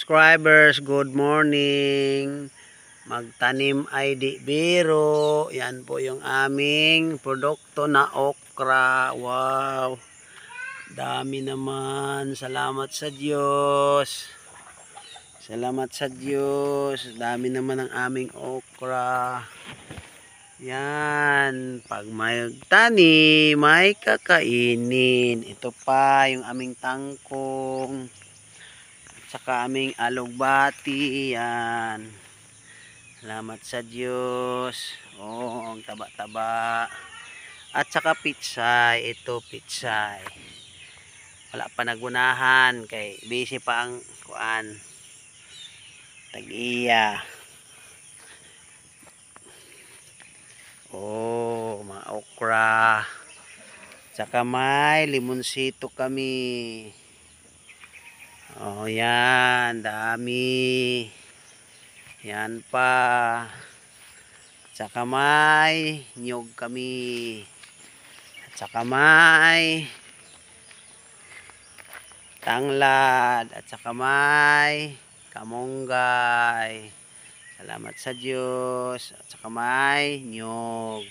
subscribers, good morning. Magtanim ay di biro. Yan po yung aming produkto na okra. Wow. Dami naman. Salamat sa Diyos. Salamat sa Diyos. Dami naman ang aming okra. Yan. Pag may tani, may kakainin. Ito pa yung aming tangkong. Saka aming alugbati. Yan. Salamat sa Diyos. Oh, ang taba-taba. At saka pitsay. Ito pitsay. Wala pa nagunahan. Kay busy pa ang kuan. Tag-iya. Oh, mga okra. Saka may limonsito kami. Oh, yan. Dami. Yan pa. Saka may nyog kami. At saka may tanglad. At saka may kamonggay. Salamat sa Diyos. At saka may nyog.